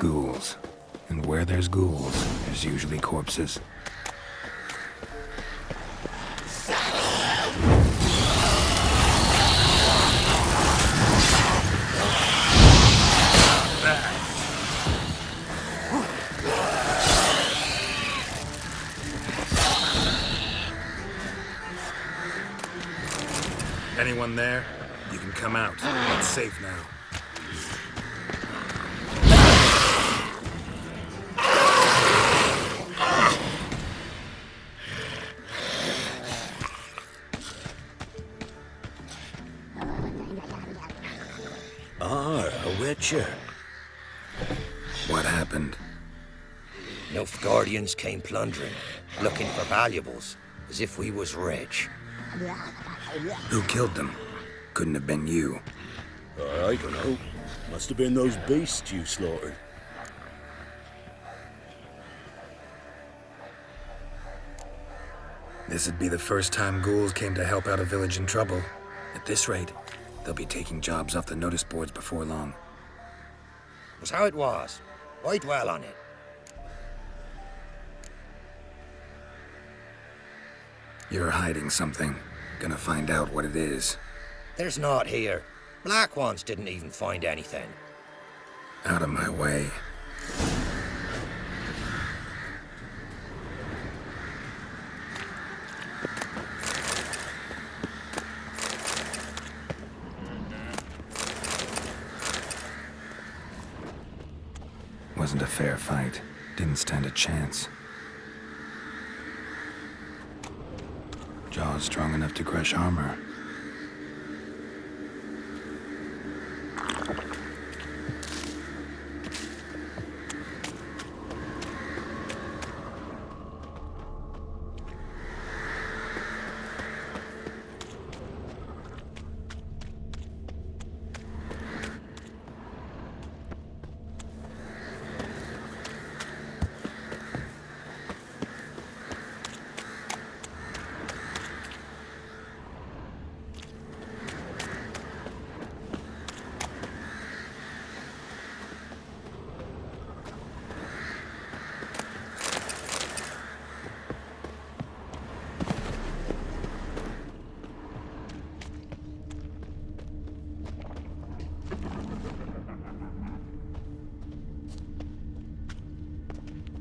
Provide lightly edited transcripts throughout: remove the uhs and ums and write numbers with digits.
ghouls. And where there's ghouls, there's usually corpses. Anyone there? You can come out. It's safe now. A witcher. What happened? Nilfgaardians came plundering, looking for valuables, as if we was rich. Who killed them? Couldn't have been you. I don't know. Must have been those beasts you slaughtered. This'd be the first time ghouls came to help out a village in trouble. At this rate, they'll be taking jobs off the notice boards before long. Was how it was. Why dwell on it? You're hiding something. Gonna find out what it is. There's naught here. Black ones didn't even find anything. Out of my way. Wasn't a fair fight. Didn't stand a chance. Jaws strong enough to crush armor.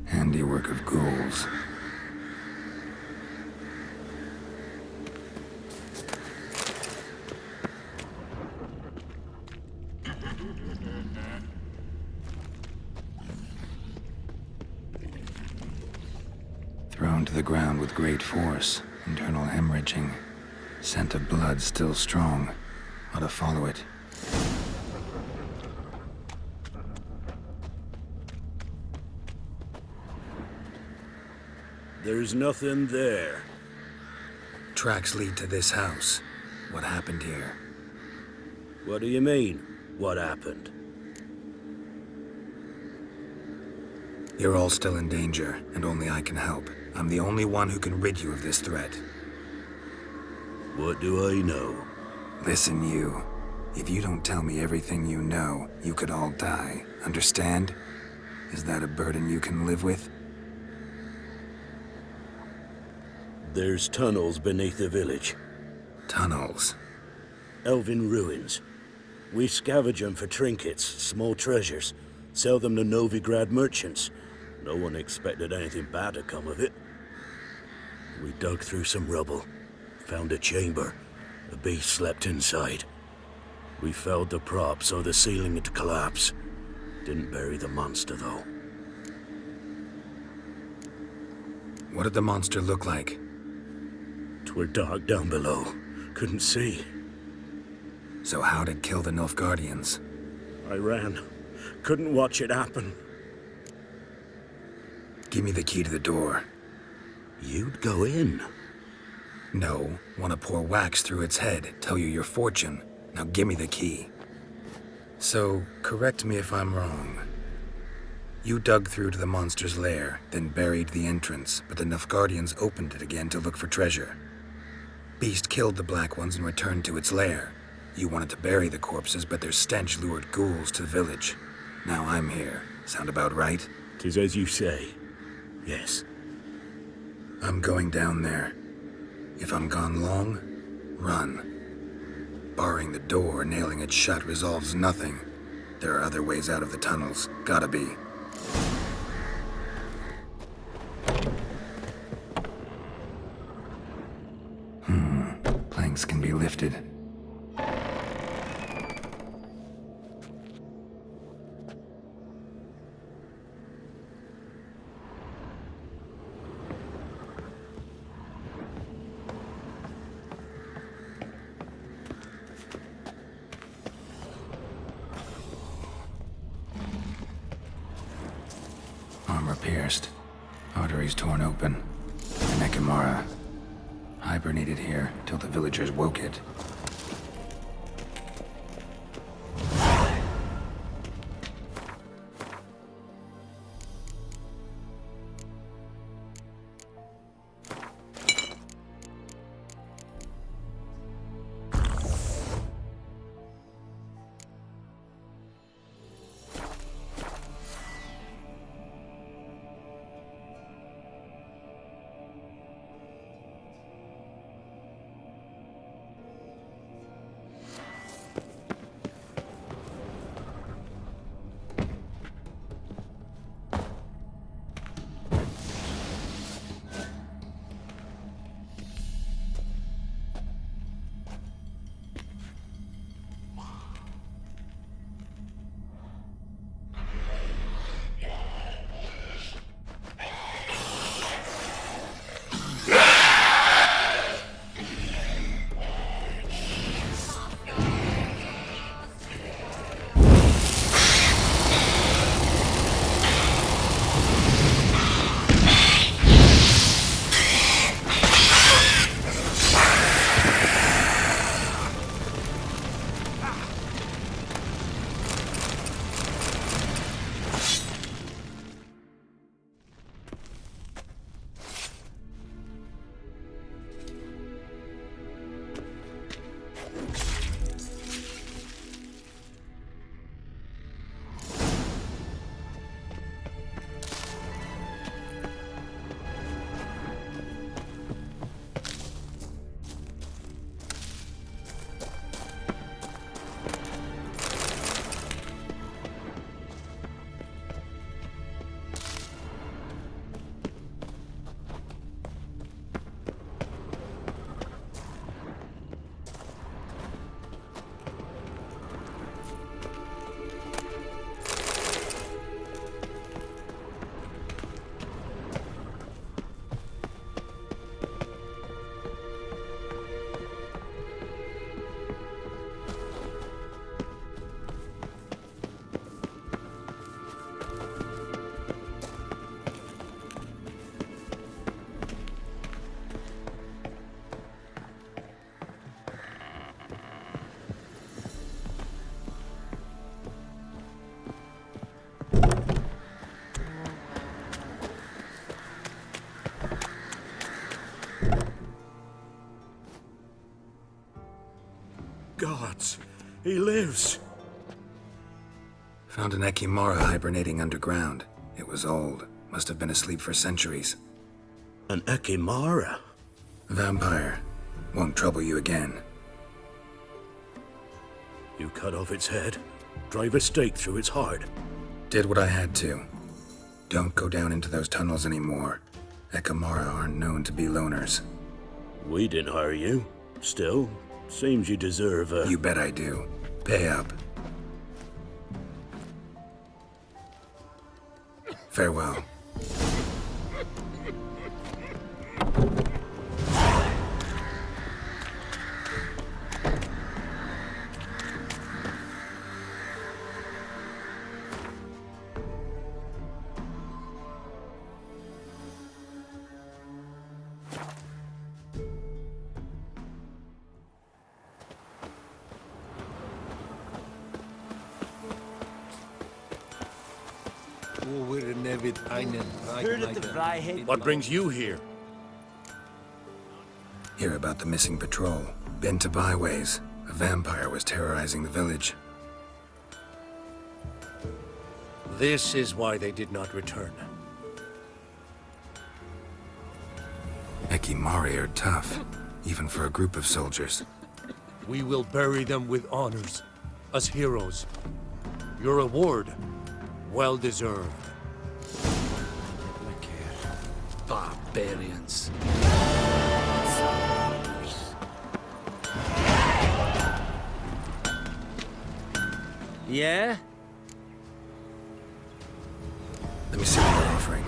Handiwork of ghouls. Thrown to the ground with great force, internal hemorrhaging. Scent of blood still strong. Ought to follow it. There's nothing there. Tracks lead to this house. What happened here? What do you mean, what happened? You're all still in danger, and only I can help. I'm the only one who can rid you of this threat. What do I know? Listen, you. If you don't tell me everything you know, you could all die. Understand? Is that a burden you can live with? There's tunnels beneath the village. Tunnels. Elven ruins. We scavenge them for trinkets, small treasures. Sell them to Novigrad merchants. No one expected anything bad to come of it. We dug through some rubble. Found a chamber. The beast slept inside. We felled the prop so the ceiling had collapsed. Didn't bury the monster, though. What did the monster look like? 'Twere dark down below. Couldn't see. So how'd it kill the Nilfgaardians? I ran. Couldn't watch it happen. Give me the key to the door. You'd go in. No. Want to pour wax through its head, tell you your fortune. Now give me the key. So, correct me if I'm wrong. You dug through to the monster's lair, then buried the entrance, but the Nilfgaardians opened it again to look for treasure. Beast killed the Black Ones and returned to its lair. You wanted to bury the corpses, but their stench lured ghouls to the village. Now I'm here. Sound about right? 'Tis as you say. Yes. I'm going down there. If I'm gone long, run. Barring the door, nailing it shut resolves nothing. There are other ways out of the tunnels. Gotta be. Planks can be lifted. Armor pierced. Arteries torn open. An Ekimara. Hibernated here till the villagers woke it. Gods, he lives. Found an Ekimara hibernating underground. It was old. Must have been asleep for centuries. An Ekimara? Vampire. Won't trouble you again. You cut off its head, drive a stake through its heart. Did what I had to. Don't go down into those tunnels anymore. Ekimara aren't known to be loners. We didn't hire you. Still, seems you deserve a... You bet I do. Pay up. Farewell. What brings you here? Hear about the missing patrol. Been to byways. A vampire was terrorizing the village. This is why they did not return. Ekimari are tough, even for a group of soldiers. We will bury them with honors, as heroes. Your reward, well deserved. Barbarians. Yeah? Let me see what you're offering.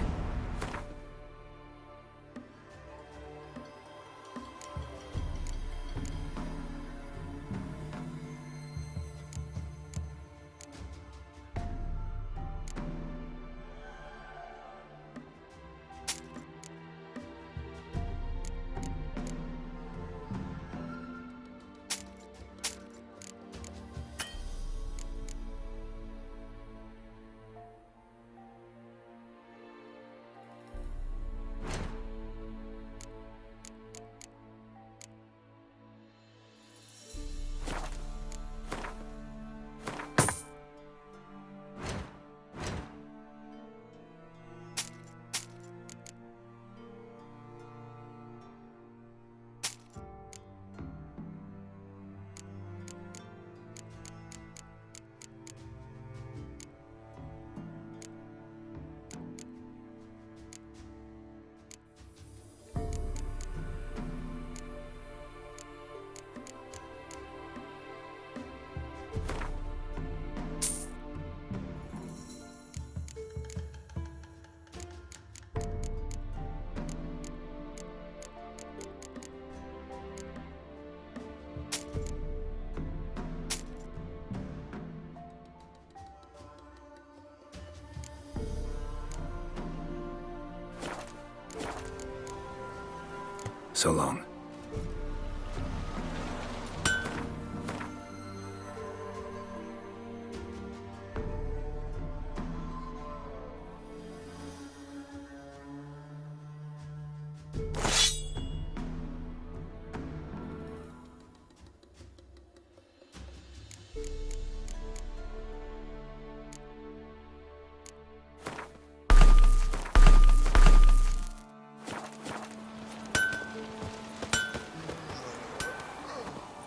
So long.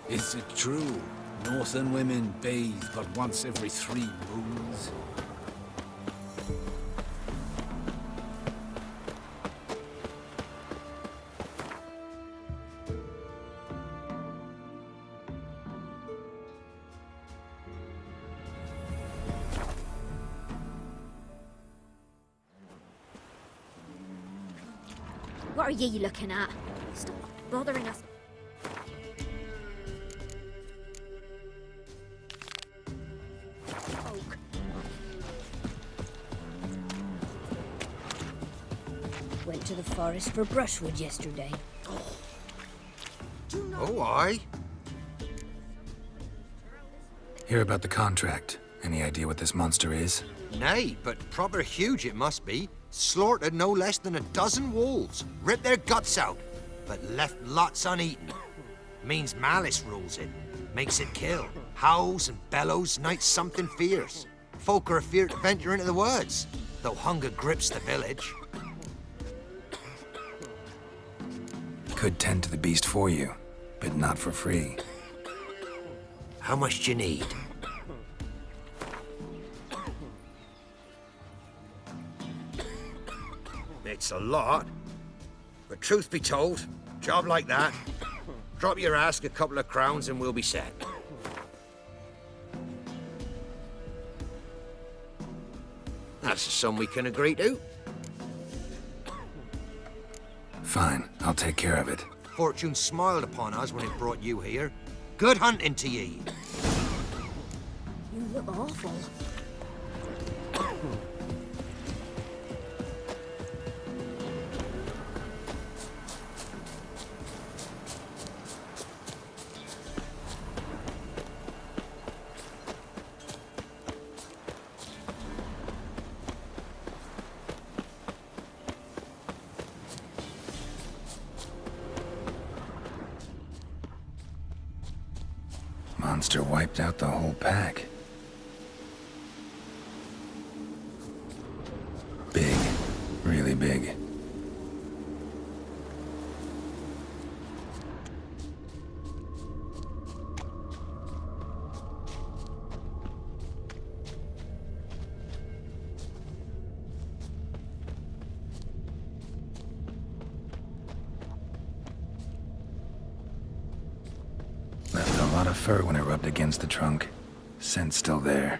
Is it true? Northern women bathe but once every 3 moons? What are ye looking at? Stop bothering us. Oak. Went to the forest for brushwood yesterday. Oh, aye. Hear about the contract. Any idea what this monster is? Nay, but proper huge it must be. Slaughtered no less than 12 wolves. Ripped their guts out, but left lots uneaten. Means malice rules it. Makes it kill. Howls and bellows, night something fierce. Folk are afeard to venture into the woods, though hunger grips the village. Could tend to the beast for you, but not for free. How much do you need? It's a lot. But truth be told, job like that, drop your ask a couple of crowns and we'll be set. That's a sum we can agree to. Fine, I'll take care of it. Fortune smiled upon us when it brought you here. Good hunting to ye. You look awful. Monster wiped out the whole pack. big. Left a lot of fur when it rubbed against the trunk. Scent's still there.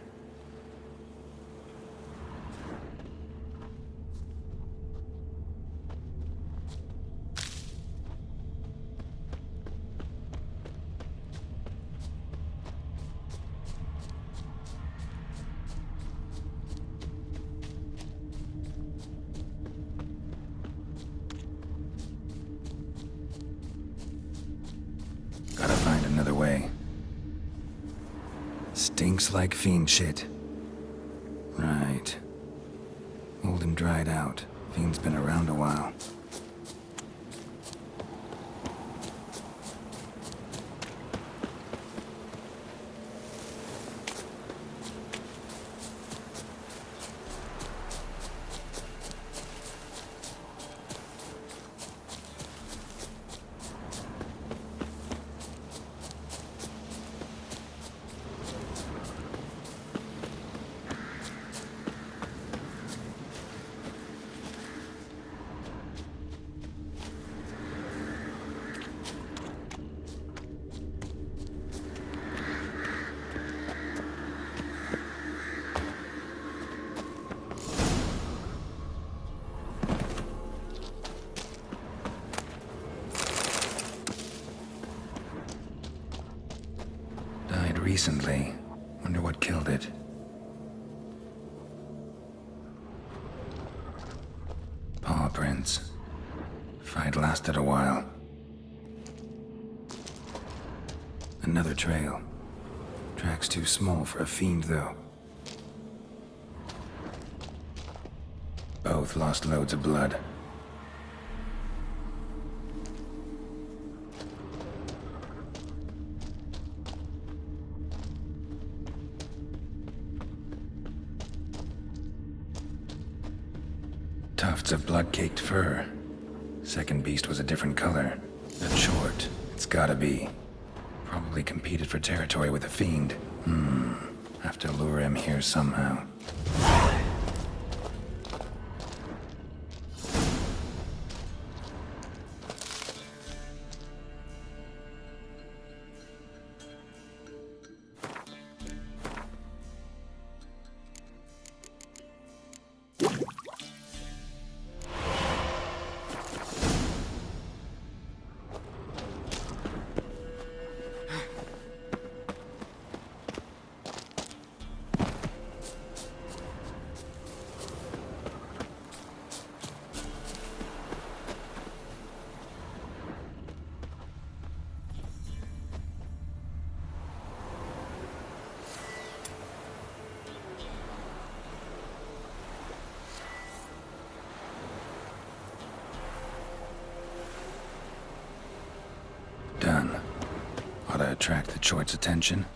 Gotta find another way. Stinks like fiend shit. Right. Old and dried out. Fiend's been around a while. Died recently. Wonder what killed it. Paw prints. Fight lasted a while. Another trail. Track's too small for a fiend, though. Both lost loads of blood. Tufts of blood-caked fur. Second beast was a different color. That's short. It's gotta be. Probably competed for territory with a fiend. Have to lure him here somehow. Done. Ought to attract the Choit's attention.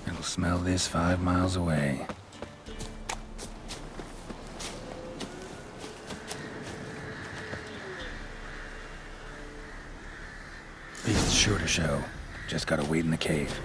It'll smell this 5 miles away. Beast's sure to show. Just gotta wait in the cave.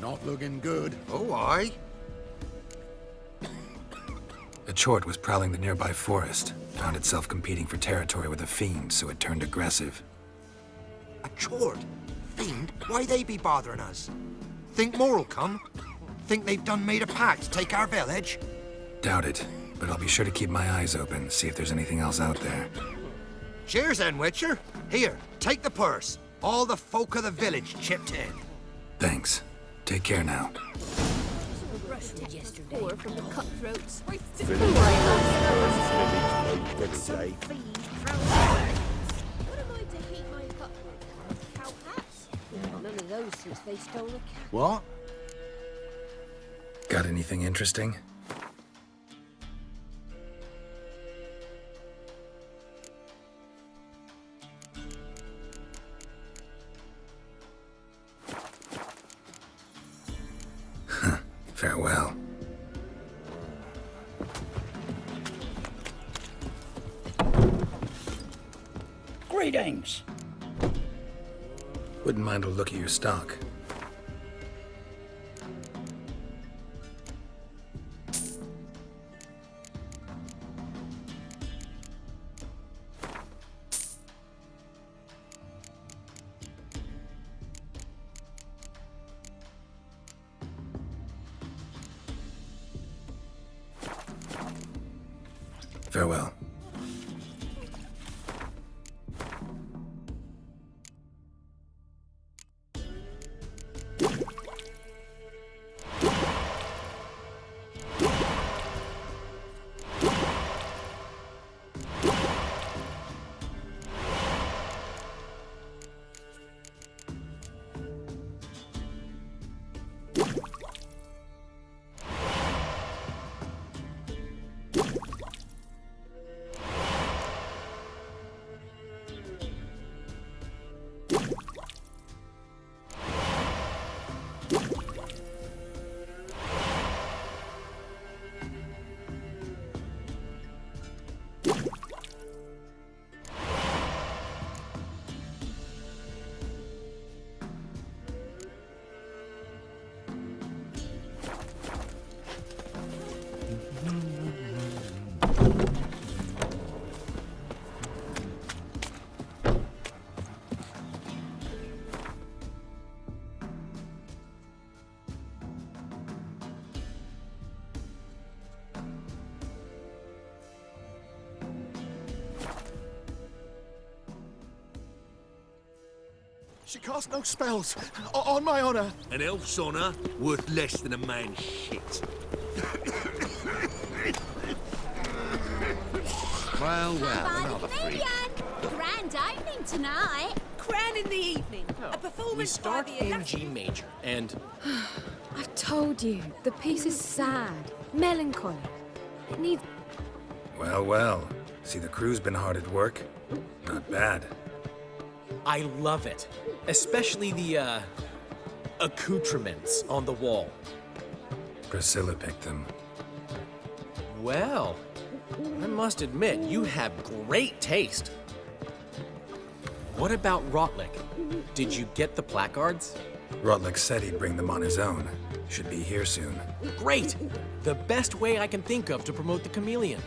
Not looking good. Oh, aye. A chort was prowling the nearby forest, found itself competing for territory with a fiend, so it turned aggressive. A chord? Fiend? Why they be bothering us? Think more'll come? Think they've done made a pact to take our village? Doubt it, but I'll be sure to keep my eyes open, see if there's anything else out there. Cheers then, Witcher. Here, take the purse. All the folk of the village chipped in. Thanks. Take care now. Brushwood yesterday. Or from the cutthroats. Village for the day. What am I to heat my hut with? Cow hats? None of those since they stole the cat. What? Got anything interesting? Farewell. Greetings. Wouldn't mind a look at your stock. Farewell. She cast no spells, on my honor. An elf's honor worth less than a man's shit. Well, another freak. Grand opening tonight. Grand in the evening. A performance We start by the in G major, and I've told you, the piece is sad, melancholy. It needs... Well, well. See, the crew's been hard at work. Not bad. I love it. Especially the, accoutrements on the wall. Priscilla picked them. Well, I must admit, you have great taste. What about Rotlick? Did you get the placards? Rotlick said he'd bring them on his own. Should be here soon. Great! The best way I can think of to promote the chameleon.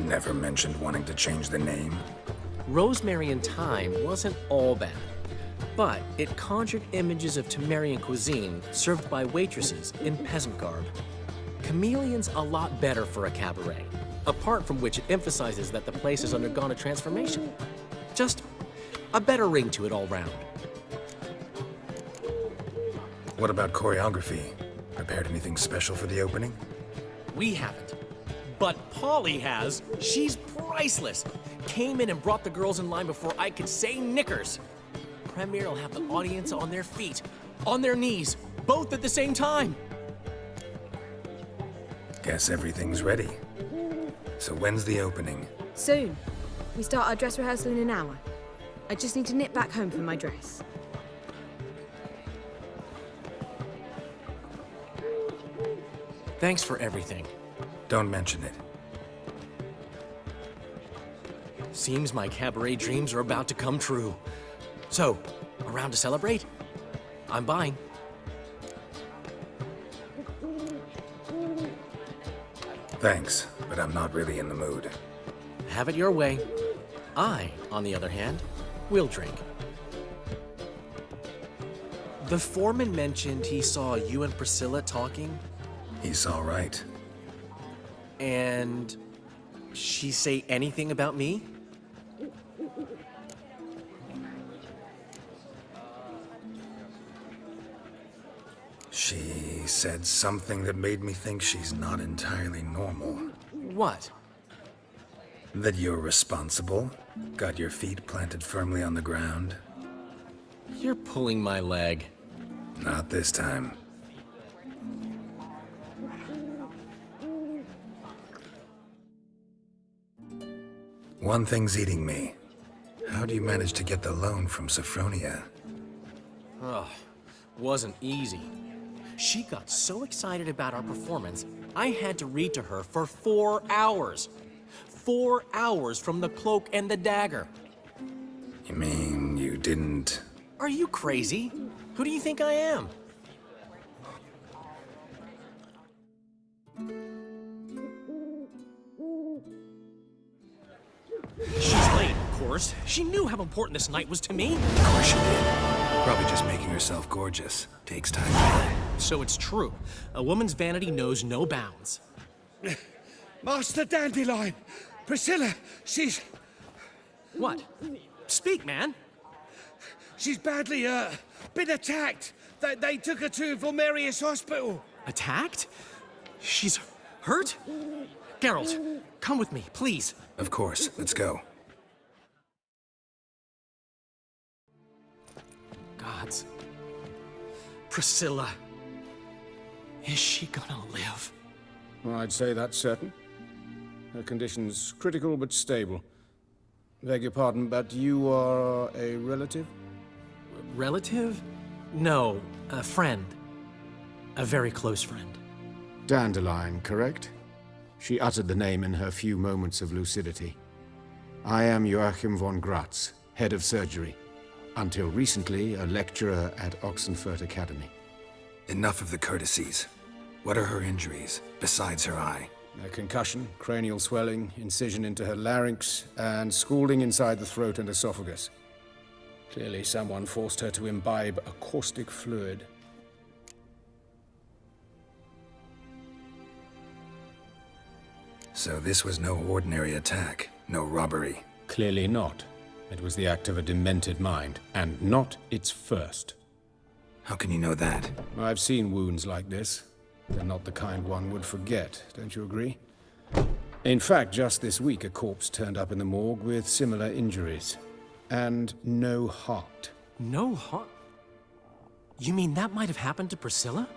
Never mentioned wanting to change the name. Rosemary and Thyme wasn't all bad, but it conjured images of Temerian cuisine served by waitresses in peasant garb. Chameleon's a lot better for a cabaret, apart from which it emphasizes that the place has undergone a transformation. Just a better ring to it all round. What about choreography? Prepared anything special for the opening? We haven't. But Polly has. She's priceless. Came in and brought the girls in line before I could say knickers. Premier will have the audience on their feet, on their knees, both at the same time. Guess everything's ready. So when's the opening? Soon. We start our dress rehearsal in an hour. I just need to nip back home for my dress. Thanks for everything. Don't mention it. Seems my cabaret dreams are about to come true. So, around to celebrate? I'm buying. Thanks, but I'm not really in the mood. Have it your way. I, on the other hand, will drink. The foreman mentioned he saw you and Priscilla talking. He's all right. And she say anything about me? She said something that made me think she's not entirely normal. What? That you're responsible, got your feet planted firmly on the ground. You're pulling my leg. Not this time. One thing's eating me. How do you manage to get the loan from Sophronia? Ugh, wasn't easy. She got so excited about our performance, I had to read to her for 4 hours. 4 hours from The Cloak and the Dagger. You mean you didn't... Are you crazy? Who do you think I am? She's late, of course. She knew how important this night was to me. Of course she did. Probably just making herself gorgeous. Takes time. So it's true. A woman's vanity knows no bounds. Master Dandelion! Priscilla, she's... What? Speak, man. She's badly, been attacked. They took her to Vulmerius Hospital. Attacked? She's hurt? Geralt, come with me, please. Of course. Let's go. Gods. Priscilla. Is she gonna live? I'd say that's certain. Her condition's critical but stable. Beg your pardon, but you are a relative? Relative? No, a friend. A very close friend. Dandelion, correct? She uttered the name in her few moments of lucidity. I am Joachim von Gratz, head of surgery. Until recently, a lecturer at Oxenfurt Academy. Enough of the courtesies. What are her injuries, besides her eye? A concussion, cranial swelling, incision into her larynx, and scalding inside the throat and esophagus. Clearly someone forced her to imbibe a caustic fluid. So this was no ordinary attack, no robbery. Clearly not. It was the act of a demented mind, and not its first. How can you know that? I've seen wounds like this. They're not the kind one would forget, don't you agree? In fact, just this week, a corpse turned up in the morgue with similar injuries. And no heart. No heart? You mean that might have happened to Priscilla?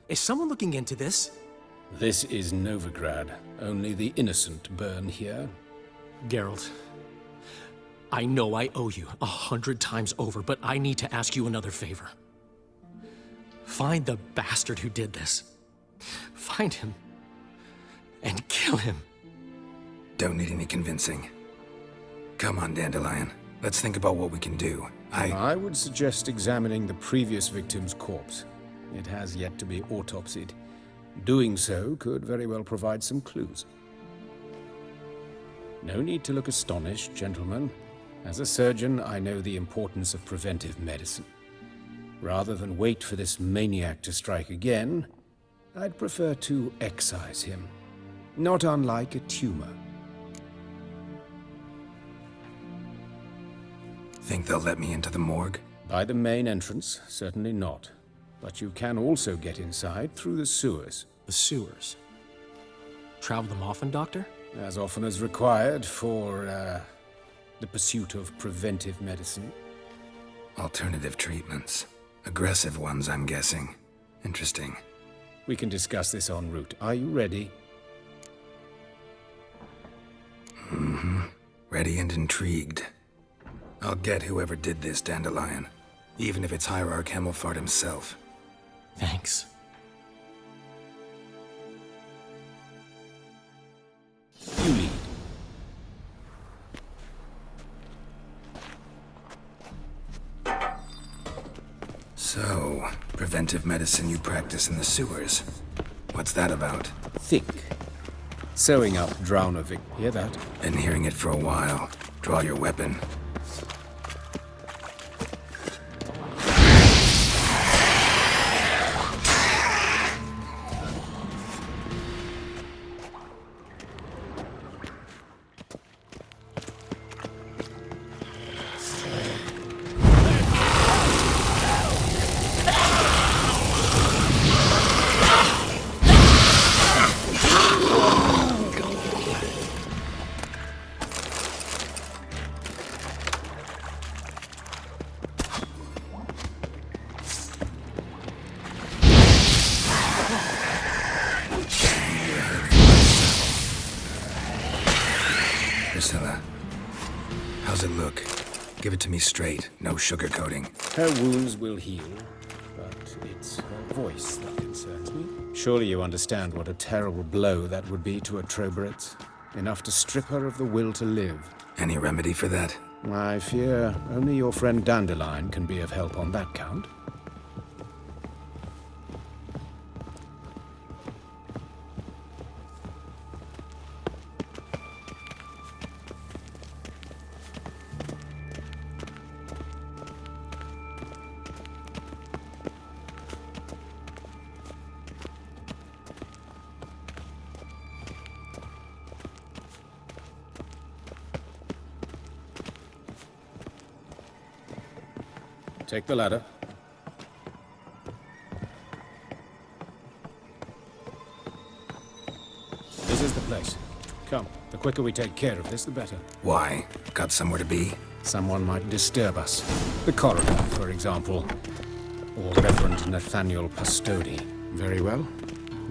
Is someone looking into this? This is Novigrad. Only the innocent burn here. Geralt, I know I owe you 100 times over, but I need to ask you another favor. Find the bastard who did this. Find him. And kill him. Don't need any convincing. Come on, Dandelion. Let's think about what we can do. I would suggest examining the previous victim's corpse. It has yet to be autopsied. Doing so could very well provide some clues. No need to look astonished, gentlemen. As a surgeon, I know the importance of preventive medicine. Rather than wait for this maniac to strike again, I'd prefer to excise him. Not unlike a tumor. Think they'll let me into the morgue? By the main entrance, certainly not. But you can also get inside through the sewers. The sewers? Travel them often, Doctor? As often as required for, the pursuit of preventive medicine. Alternative treatments. Aggressive ones, I'm guessing. Interesting. We can discuss this en route. Are you ready? Mm-hmm. Ready and intrigued. I'll get whoever did this, Dandelion. Even if it's Hierarch Hemmelfart himself. Thanks. You lead. So, preventive medicine you practice in the sewers. What's that about? Think. Sewing up Drownovic. Hear that? Been hearing it for a while. Draw your weapon. Priscilla, how's it look? Give it to me straight, no sugarcoating. Her wounds will heal, but it's her voice that concerns me. Surely you understand what a terrible blow that would be to a Troberet. Enough to strip her of the will to live. Any remedy for that? I fear only your friend Dandelion can be of help on that count. Take the ladder. This is the place. Come, the quicker we take care of this, the better. Why? Got somewhere to be? Someone might disturb us. The coroner, for example. Or Reverend Nathaniel Pastodi. Very well.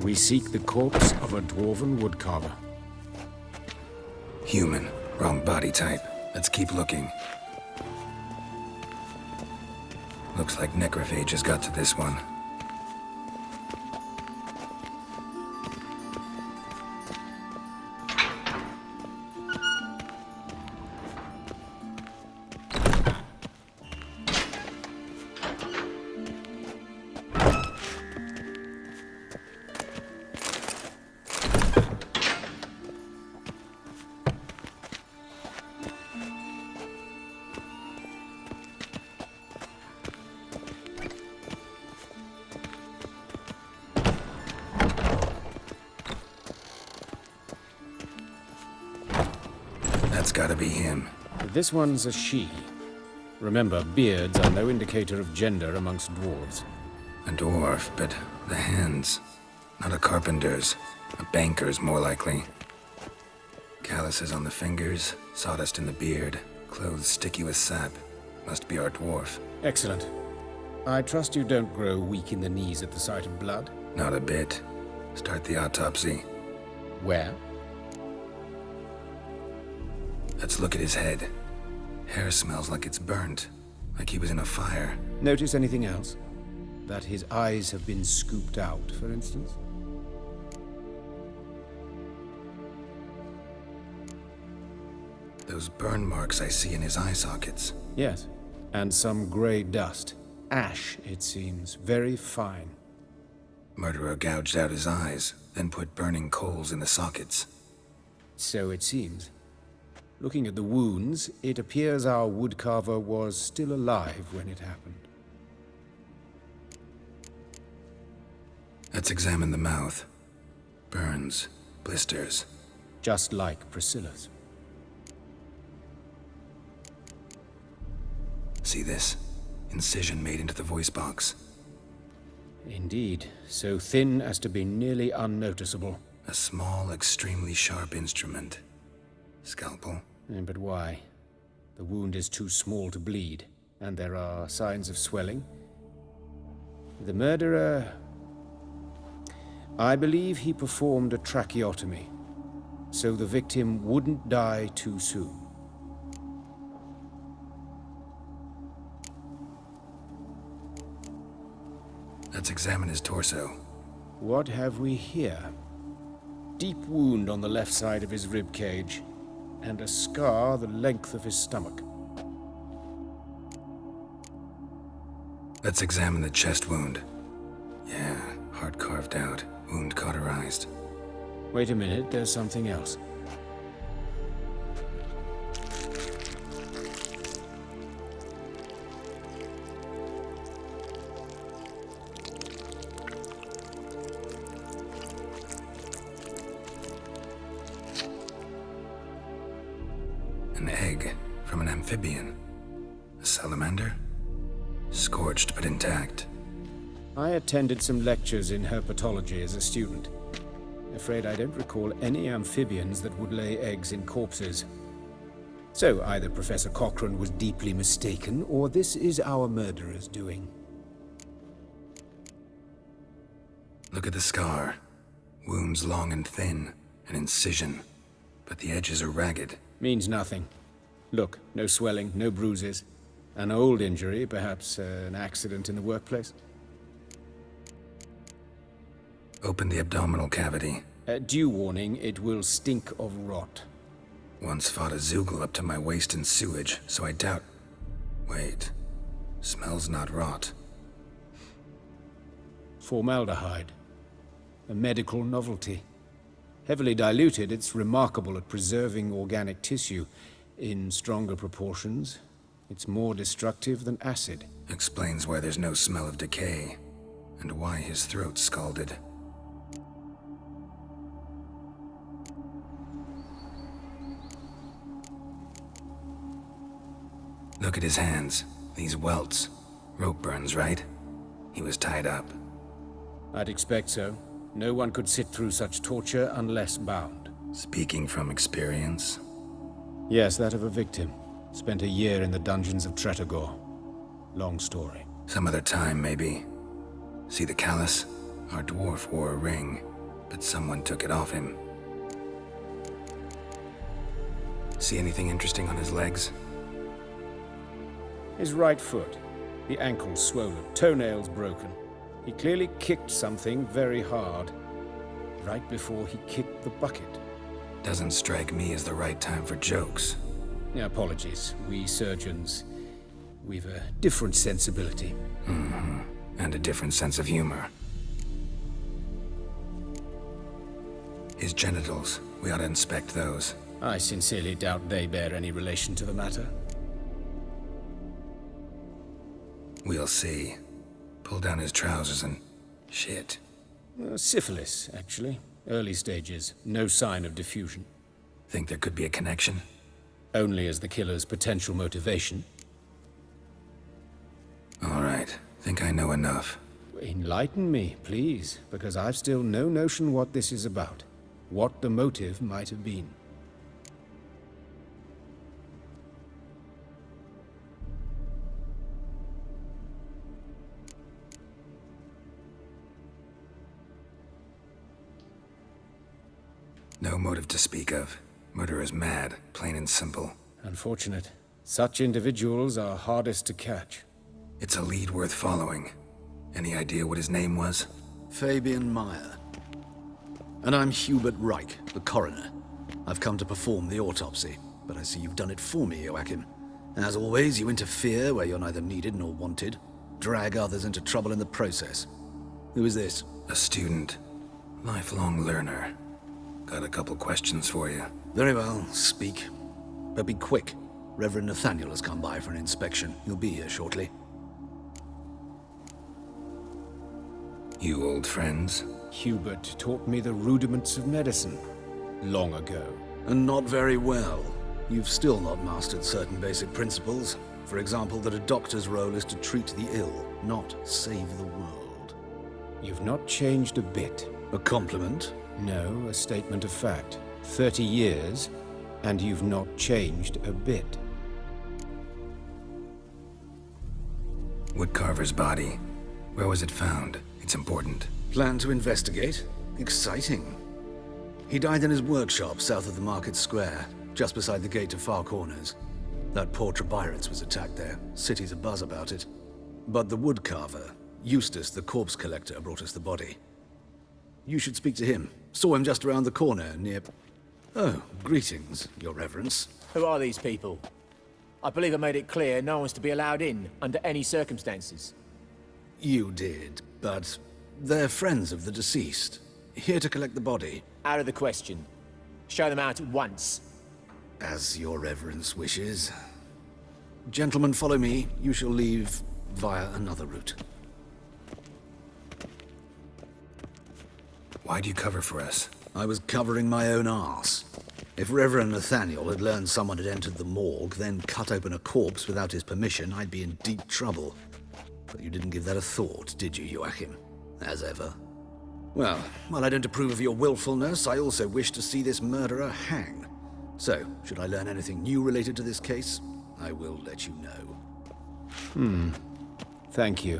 We seek the corpse of a dwarven woodcarver. Human. Wrong body type. Let's keep looking. Looks like necrophages got to this one. That's gotta be him. This one's a she. Remember, beards are no indicator of gender amongst dwarves. A dwarf, but the hands. Not a carpenter's. A banker's, more likely. Calluses on the fingers, sawdust in the beard, clothes sticky with sap. Must be our dwarf. Excellent. I trust you don't grow weak in the knees at the sight of blood? Not a bit. Start the autopsy. Where? Let's look at his head. Hair smells like it's burnt. Like he was in a fire. Notice anything else? That his eyes have been scooped out, for instance? Those burn marks I see in his eye sockets. Yes. And some grey dust. Ash, it seems. Very fine. Murderer gouged out his eyes, then put burning coals in the sockets. So it seems. Looking at the wounds, it appears our woodcarver was still alive when it happened. Let's examine the mouth. Burns, blisters. Just like Priscilla's. See this? Incision made into the voice box. Indeed, so thin as to be nearly unnoticeable. A small, extremely sharp instrument. Scalpel. But why? The wound is too small to bleed, and there are signs of swelling. The murderer... I believe he performed a tracheotomy, so the victim wouldn't die too soon. Let's examine his torso. What have we here? Deep wound on the left side of his rib cage, and a scar the length of his stomach. Let's examine the chest wound. Yeah, heart carved out, wound cauterized. Wait a minute, there's something else. An egg from an amphibian. A salamander? Scorched but intact. I attended some lectures in herpetology as a student. Afraid I don't recall any amphibians that would lay eggs in corpses. So either Professor Cochrane was deeply mistaken, or this is our murderer's doing. Look at the scar. Wounds long and thin, an incision. But the edges are ragged. Means nothing. Look, no swelling, no bruises. An old injury, perhaps an accident in the workplace. Open the abdominal cavity. Due warning, it will stink of rot. Once fought a Zoogle up to my waist in sewage, so I doubt... Wait. Smells not rot. Formaldehyde. A medical novelty. Heavily diluted, it's remarkable at preserving organic tissue. In stronger proportions, it's more destructive than acid. Explains why there's no smell of decay, and why his throat's scalded. Look at his hands. These welts. Rope burns, right? He was tied up. I'd expect so. No one could sit through such torture unless bound. Speaking from experience? Yes, that of a victim. Spent a year in the dungeons of Tretogor. Long story. Some other time, maybe. See the callus? Our dwarf wore a ring, but someone took it off him. See anything interesting on his legs? His right foot. The ankle swollen, toenails broken. He clearly kicked something very hard. Right before he kicked the bucket. Doesn't strike me as the right time for jokes. Apologies. We surgeons, we've a different sensibility. Mm-hmm. And a different sense of humor. His genitals. We ought to inspect those. I sincerely doubt they bear any relation to the matter. We'll see. Pull down his trousers and... shit. Syphilis, actually. Early stages. No sign of diffusion. Think there could be a connection? Only as the killer's potential motivation. All right. Think I know enough. Enlighten me, please, because I've still no notion what this is about. What the motive might have been. No motive to speak of. Murderer's mad, plain and simple. Unfortunate. Such individuals are hardest to catch. It's a lead worth following. Any idea what his name was? Fabian Meyer. And I'm Hubert Reich, the coroner. I've come to perform the autopsy, but I see you've done it for me, Joachim. As always, you interfere where you're neither needed nor wanted. Drag others into trouble in the process. Who is this? A student. Lifelong learner. Got a couple questions for you. Very well, speak. But be quick. Reverend Nathaniel has come by for an inspection. He'll be here shortly. You old friends? Hubert taught me the rudiments of medicine. Long ago. And not very well. You've still not mastered certain basic principles. For example, that a doctor's role is to treat the ill, not save the world. You've not changed a bit. A compliment? No, a statement of fact. 30 years, and you've not changed a bit. Woodcarver's body. Where was it found? It's important. Plan to investigate? Exciting. He died in his workshop south of the market square, just beside the gate to Far Corners. That poor Trebirans was attacked there. City's abuzz about it. But the woodcarver, Eustace the corpse collector, brought us the body. You should speak to him. Saw him just around the corner near... Oh, greetings, Your Reverence. Who are these people? I believe I made it clear no one's to be allowed in under any circumstances. You did, but they're friends of the deceased. Here to collect the body. Out of the question. Show them out at once. As your reverence wishes. Gentlemen, follow me. You shall leave via another route. Why'd you cover for us? I was covering my own arse. If Reverend Nathaniel had learned someone had entered the morgue, then cut open a corpse without his permission, I'd be in deep trouble. But you didn't give that a thought, did you, Joachim? As ever. Well, while I don't approve of your willfulness, I also wish to see this murderer hang. So, should I learn anything new related to this case, I will let you know. Thank you.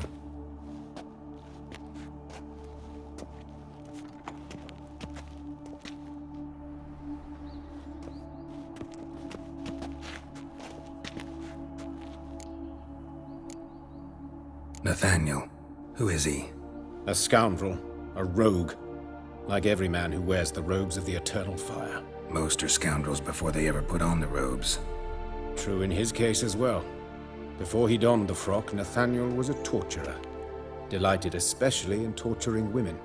Nathaniel. Who is he? A scoundrel. A rogue. Like every man who wears the robes of the Eternal Fire. Most are scoundrels before they ever put on the robes. True in his case as well. Before he donned the frock, Nathaniel was a torturer. Delighted especially in torturing women.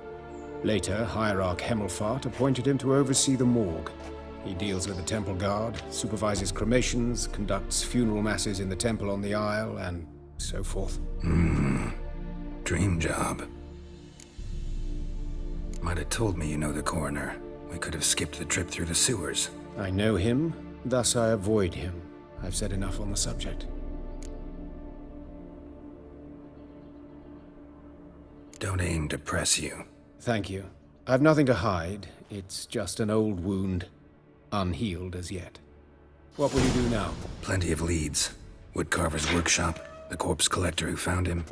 Later, Hierarch Hemmelfart appointed him to oversee the morgue. He deals with the temple guard, supervises cremations, conducts funeral masses in the temple on the Isle, and so forth. Dream job. Might have told me you know the coroner. We could have skipped the trip through the sewers. I know him, thus I avoid him. I've said enough on the subject. Don't aim to press you. Thank you. I've nothing to hide. It's just an old wound, unhealed as yet. What will you do now? Plenty of leads. Woodcarver's workshop, the corpse collector who found him,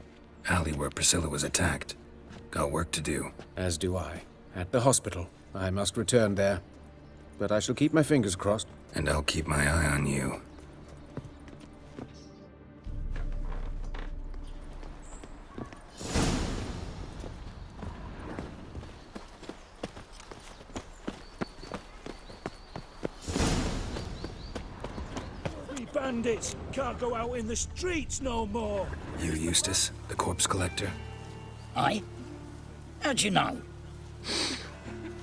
alley where Priscilla was attacked. Got work to do. As do I. At the hospital. I must return there. But I shall keep my fingers crossed. And I'll keep my eye on you. We bandits can't go out in the streets no more. You, Eustace, the corpse collector? Aye? How'd you know?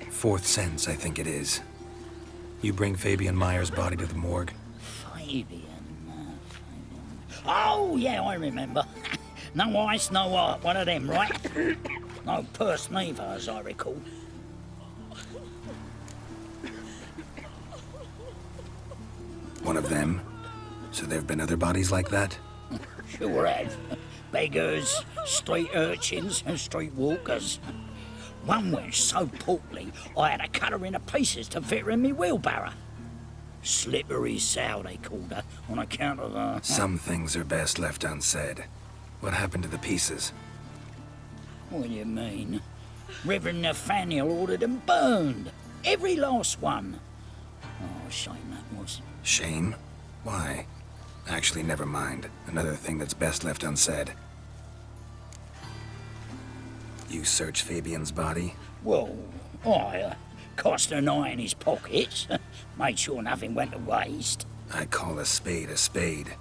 Fourth sense, I think it is. You bring Fabian Meyer's body to the morgue? Fabian. Oh, yeah, I remember. No ice, no art, one of them, right? No purse neither, as I recall. One of them? So there've been other bodies like that? Sure have. Beggars, street urchins, and street walkers. One went so portly, I had to cut her into pieces to fit her in me wheelbarrow. Slippery sow, they called her, on account of her... Some things are best left unsaid. What happened to the pieces? What do you mean? Reverend Nathaniel ordered them burned. Every last one. Oh, shame that was. Shame? Why? Actually, never mind. Another thing that's best left unsaid. You search Fabian's body? Well, I cast an eye in his pockets. Made sure nothing went to waste. I call a spade a spade.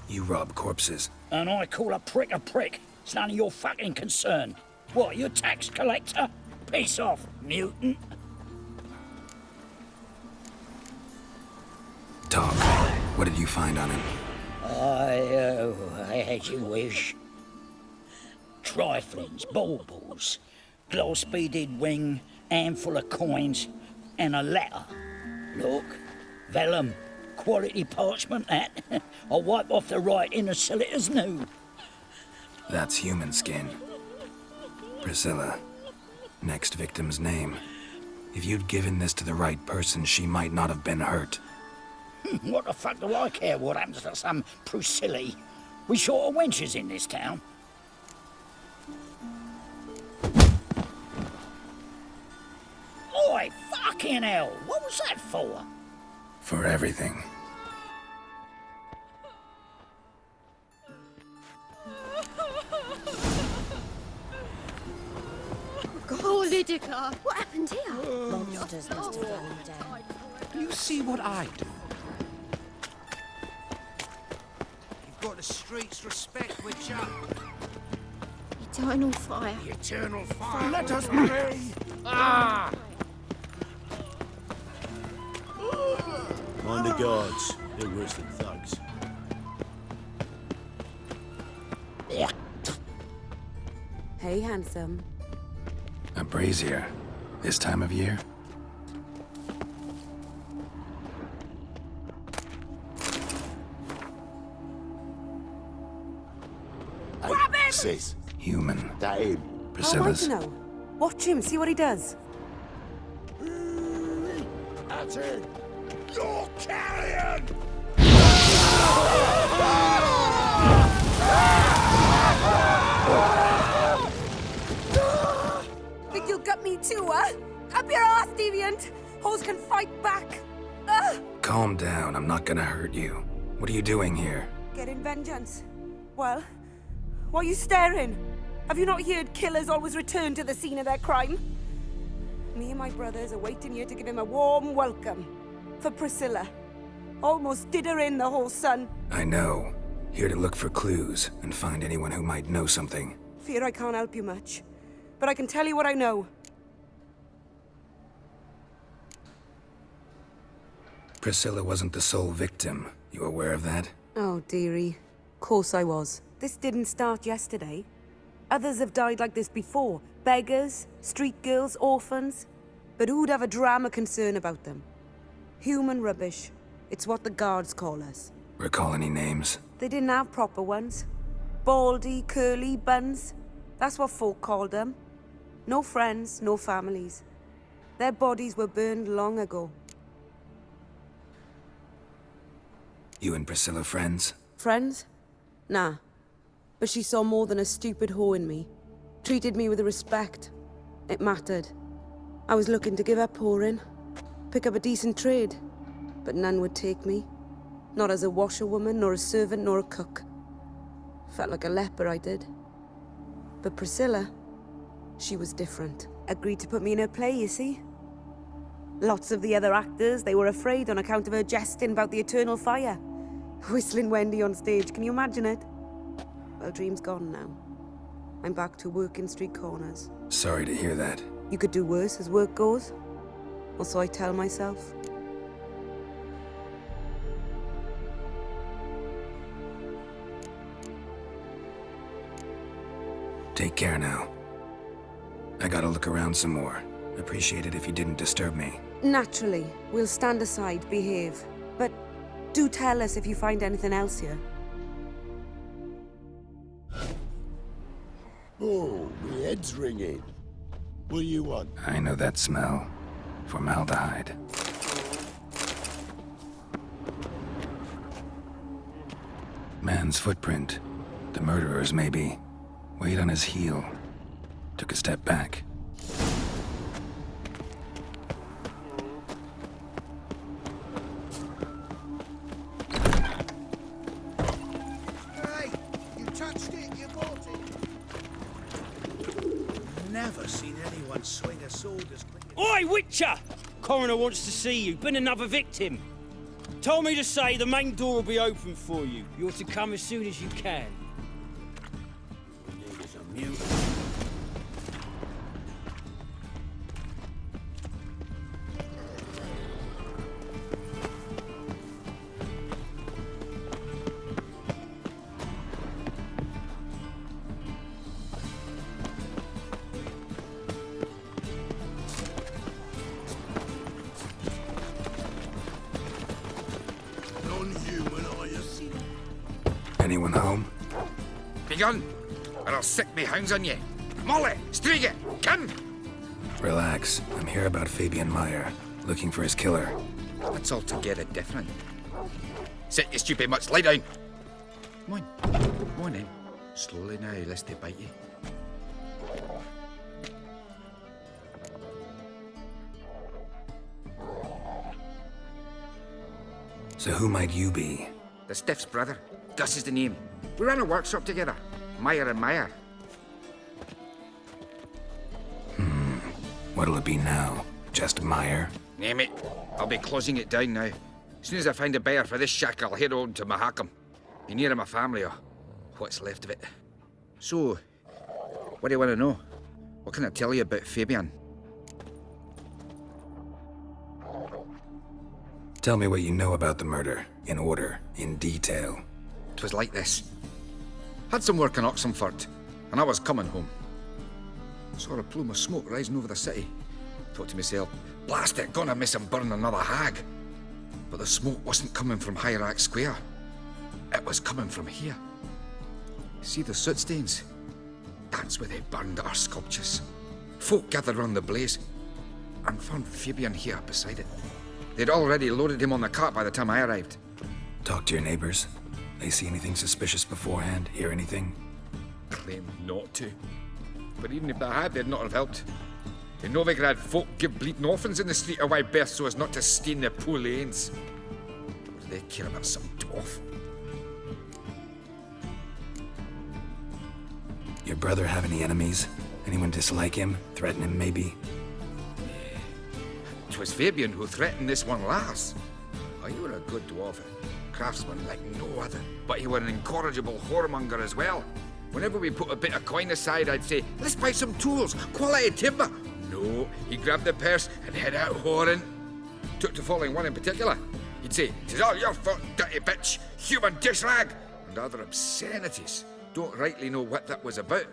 You rob corpses. And I call a prick a prick. It's none of your fucking concern. What, you tax collector? Piss off, mutant. Talk. What did you find on him? I as you wish. Triflings, baubles, gloss-beaded ring, handful of coins, and a letter. Look, vellum, quality parchment, that. I'll wipe off the writing and sell it as new. That's human skin. Priscilla. Next victim's name. If you'd given this to the right person, she might not have been hurt. What the fuck do I care what happens to some Priscilla? We short of wenches in this town. Oi, fucking hell! What was that for? For everything. Oh, Lydica! What happened here? Monsters must have run him down. You see what I do? You've got the streets respect, Witcher. He eternal fire. The eternal fire. Let us pray. Ah! Mind the guards. They're worse than thugs. Hey, handsome. A brazier. This time of year? Grab him! Sis. Human. That him. Priscilla's. I'd like to know. Watch him, see what he does. That's it. You're carrion! Think you'll gut me too, huh? Up your ass, deviant! Hoes can fight back! Calm down, I'm not gonna hurt you. What are you doing here? Getting vengeance. Well, why are you staring? Have you not heard killers always return to the scene of their crime? Me and my brothers are waiting here to give him a warm welcome. For Priscilla. Almost did her in, the whole son. I know. Here to look for clues and find anyone who might know something. Fear I can't help you much. But I can tell you what I know. Priscilla wasn't the sole victim. You aware of that? Oh, dearie. Course I was. This didn't start yesterday. Others have died like this before. Beggars, street girls, orphans. But who'd have a drama concern about them? Human rubbish. It's what the guards call us. Recall any names? They didn't have proper ones. Baldy, curly, buns. That's what folk called them. No friends, no families. Their bodies were burned long ago. You and Priscilla friends? Friends? Nah. But she saw more than a stupid whore in me. Treated me with respect. It mattered. I was looking to give up whoring. Pick up a decent trade. But none would take me. Not as a washerwoman, nor a servant, nor a cook. Felt like a leper, I did. But Priscilla, she was different. Agreed to put me in her play, you see? Lots of the other actors, they were afraid on account of her jesting about the eternal fire. Whistling Wendy on stage, can you imagine it? Well, dream's gone now. I'm back to working street corners. Sorry to hear that. You could do worse as work goes. Or so I tell myself. Take care now. I gotta look around some more. Appreciate it if you didn't disturb me. Naturally, we'll stand aside, behave. But do tell us if you find anything else here. Oh, my head's ringing. What do you want? I know that smell. Formaldehyde. Man's footprint. The murderer's, maybe. Weight on his heel. Took a step back. Hey, you touched it, you bought it. Never seen anyone swing a sword as quick as... Oi, Witcher! Coroner wants to see you. Been another victim. Told me to say the main door will be open for you. You're to come as soon as you can. We need is a mutant. Non-human, are you? Anyone home? Begun, or I'll sick me hounds on you. Molly, Striga, come! Relax. I'm here about Fabian Meyer. Looking for his killer. That's altogether different. Sit, you stupid mutts, lie down. Come on, go on then. Slowly now, lest they bite you. So who might you be? The Stiff's brother. Gus is the name. We ran a workshop together. Meyer and Meyer. What'll it be now? Just Meyer? Name it. I'll be closing it down now. As soon as I find a buyer for this shack, I'll head on to Mahakam. Be near my family, or what's left of it. So, What do you want to know? What can I tell you about Fabian? Tell me what you know about the murder, in order, in detail. 'Twas like this. Had some work in Oxenford, and I was coming home. Saw a plume of smoke rising over the city. Thought to myself, blast it, gonna miss him burn another hag. But the smoke wasn't coming from Hierarch Square. It was coming from here. See the soot stains? That's where they burned our sculptures. Folk gathered round the blaze, and found Fabian here beside it. They'd already loaded him on the cart by the time I arrived. Talk to your neighbors. They see anything suspicious beforehand? Hear anything? Claimed not to. But even if they had, they'd not have helped. In Novigrad, folk give bleeding orphans in the street a wide berth so as not to stain their poor lanes. What do they care about some dwarf? Your brother have any enemies? Anyone dislike him? Threaten him, maybe? 'Twas Fabian who threatened this one last. Oh, you were a good dwarf, craftsman like no other. But you were an incorrigible whoremonger as well. Whenever we put a bit of coin aside, I'd say, let's buy some tools, quality timber. No, he grabbed the purse and head out whoring. Took to following one in particular. He'd say, 'tis all your fault, dirty bitch, human dish rag, and other obscenities. Don't rightly know what that was about.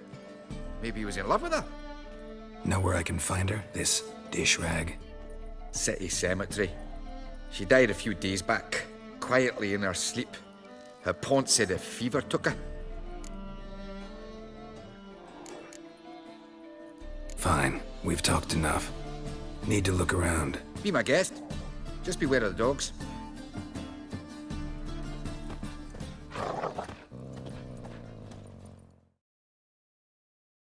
Maybe he was in love with her. Know where I can find her, this dish rag? City cemetery. She died a few days back, quietly in her sleep. Her pont said a fever took her. Fine, we've talked enough. Need to look around. Be my guest. Just beware of the dogs.